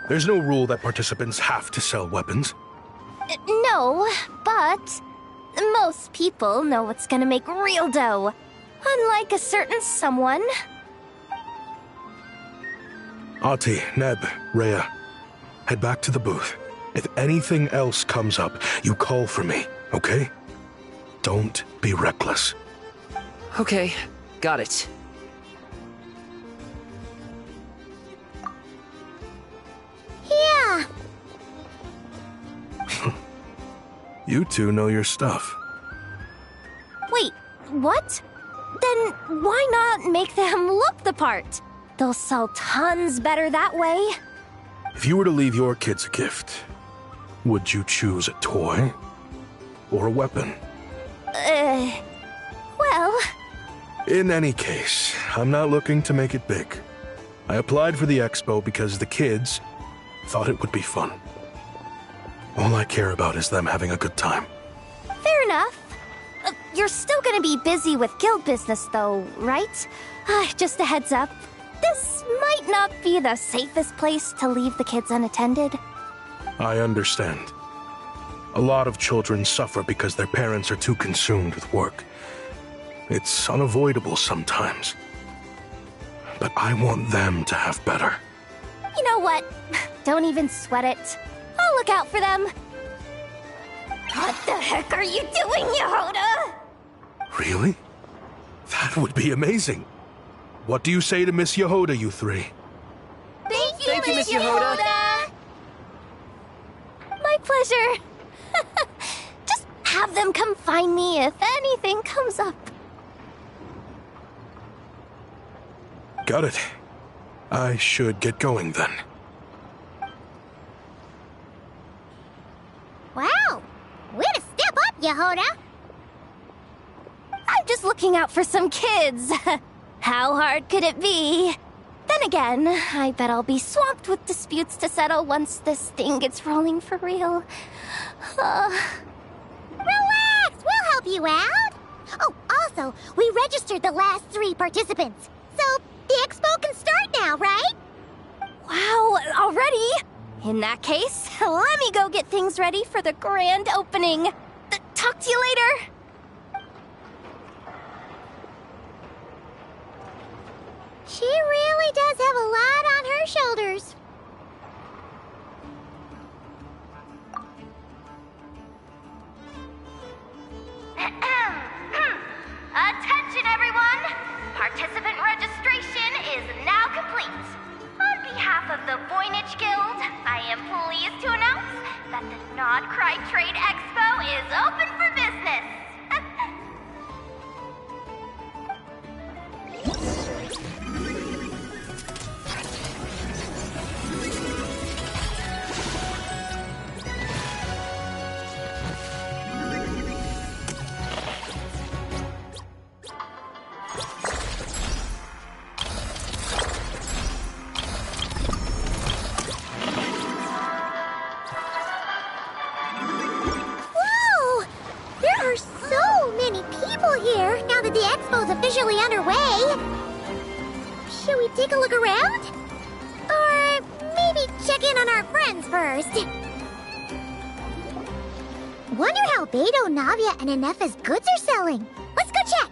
There's no rule that participants have to sell weapons.
No, but most people know what's gonna make real dough. Unlike a certain someone.
Ati, Neb, Rhea, head back to the booth. If anything else comes up, you call for me, okay? Don't be reckless.
Okay, got it.
Yeah.
You two know your stuff.
Wait, what? Then why not make them look the part? They'll sell tons better that way.
If you were to leave your kids a gift, would you choose a toy or a weapon?
Well...
In any case, I'm not looking to make it big. I applied for the expo because the kids thought it would be fun. All I care about is them having a good time.
Fair enough. You're still gonna be busy with guild business though, right? Just a heads up. This might not be the safest place to leave the kids unattended.
I understand. A lot of children suffer because their parents are too consumed with work. It's unavoidable sometimes. But I want them to have better.
You know what? Don't even sweat it. I'll look out for them. What the heck are you doing, Yehoda?
Really? That would be amazing. What do you say to Miss Yehoda, you three?
Thank you, Miss Yehoda. My pleasure. Just have them come find me if anything comes up.
Got it. I should get going then.
Wow. Way to step up, Yehoda.
I'm just looking out for some kids. How hard could it be? Then again, I bet I'll be swamped with disputes to settle once this thing gets rolling for real.
Relax, we'll help you out. Oh, also, we registered the last 3 participants. So, the expo can start now, right?
Wow, already? In that case, let me go get things ready for the grand opening. Talk to you later.
She really does have a lot on her shoulders.
Attention, everyone! Participant registration is now complete. On behalf of the Voynich Guild, I am pleased to announce that the Nod Cry Trade Expo is open for business.
Officially underway. Should we take a look around? Or maybe check in on our friends first? Wonder how Beidou, Navia, and Ineffa's goods are selling. Let's go check.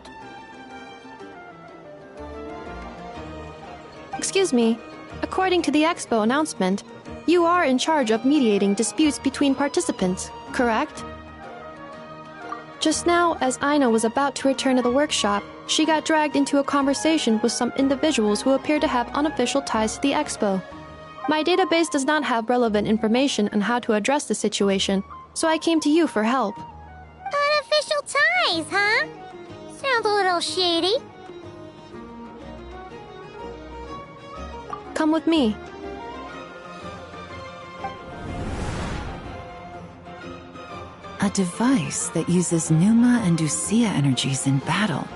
Excuse me. According to the expo announcement, you are in charge of mediating disputes between participants, correct? Just now, as Aina was about to return to the workshop, she got dragged into a conversation with some individuals who appear to have unofficial ties to the expo. My database does not have relevant information on how to address the situation, so I came to you for help.
Unofficial ties, huh? Sounds a little shady.
Come with me.
A device that uses Numa and Ducia energies in battle.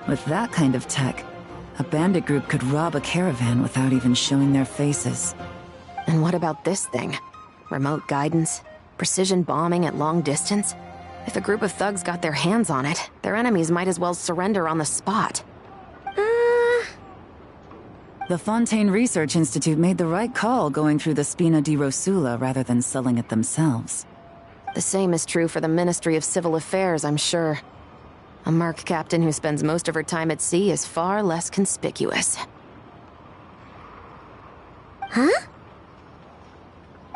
With that kind of tech, a bandit group could rob a caravan without even showing their faces.
And what about this thing? Remote guidance? Precision bombing at long distance? If a group of thugs got their hands on it, their enemies might as well surrender on the spot.
The Fontaine Research Institute made the right call going through the Spina di Rosula rather than selling it themselves.
The same is true for the Ministry of Civil Affairs, I'm sure. A merc captain who spends most of her time at sea is far less conspicuous.
Huh?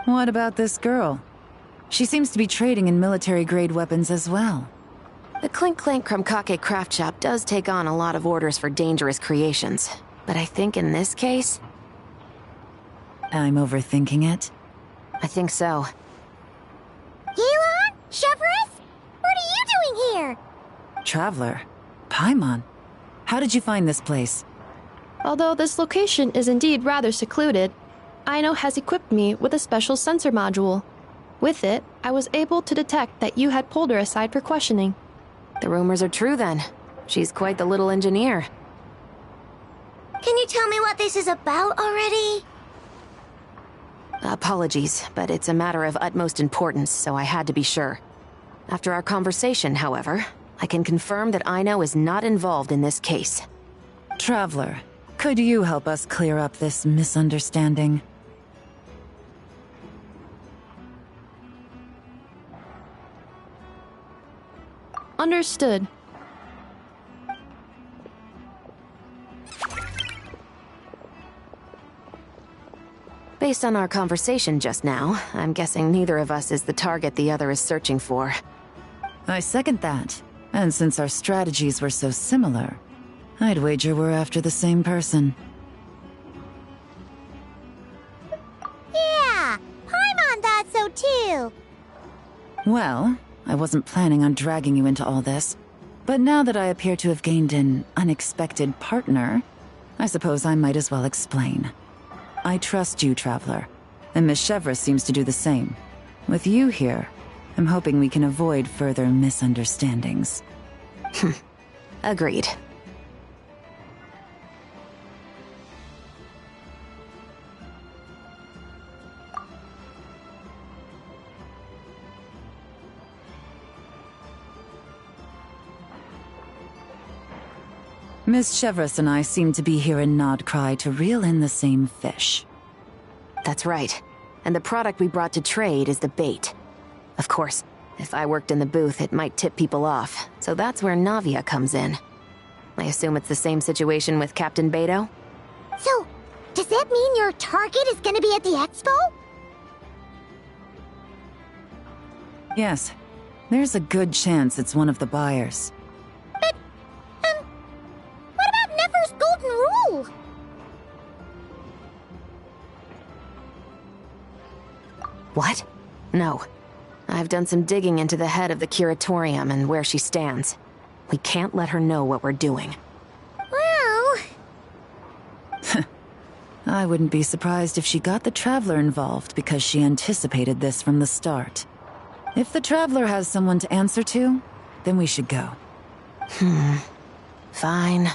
What about this girl? She seems to be trading in military-grade weapons as well.
The Clink Clank Krumkake craft shop does take on a lot of orders for dangerous creations. But I think in this case...
I'm overthinking it.
I think so.
Elon? Chevron? What are you doing here?
Traveler? Paimon? How did you find this place?
Although this location is indeed rather secluded, Aino has equipped me with a special sensor module. With it, I was able to detect that you had pulled her aside for questioning.
The rumors are true then. She's quite the little engineer.
Can you tell me what this is about already?
Apologies, but it's a matter of utmost importance, so I had to be sure. After our conversation, however, I can confirm that Aino is not involved in this case.
Traveler, could you help us clear up this misunderstanding?
Understood.
Based on our conversation just now, I'm guessing neither of us is the target the other is searching for.
I second that. And since our strategies were so similar, I'd wager we're after the same person.
Yeah, Paimon thought so too.
Well, I wasn't planning on dragging you into all this, but now that I appear to have gained an unexpected partner, I suppose I might as well explain. I trust you, Traveler, and Miss Chevra seems to do the same. With you here, I'm hoping we can avoid further misunderstandings.
Agreed.
Miss Chevras and I seem to be here in Nodcry to reel in the same fish.
That's right. And the product we brought to trade is the bait. Of course, if I worked in the booth, it might tip people off, so that's where Navia comes in. I assume it's the same situation with Captain Beto?
So, does that mean your target is gonna be at the expo?
Yes, there's a good chance it's one of the buyers.
But, what about Nefer's golden rule?
What? No. I've done some digging into the head of the curatorium and where she stands. We can't let her know what we're doing.
Well...
I wouldn't be surprised if she got the Traveler involved because she anticipated this from the start. If the Traveler has someone to answer to, then we should go.
Fine.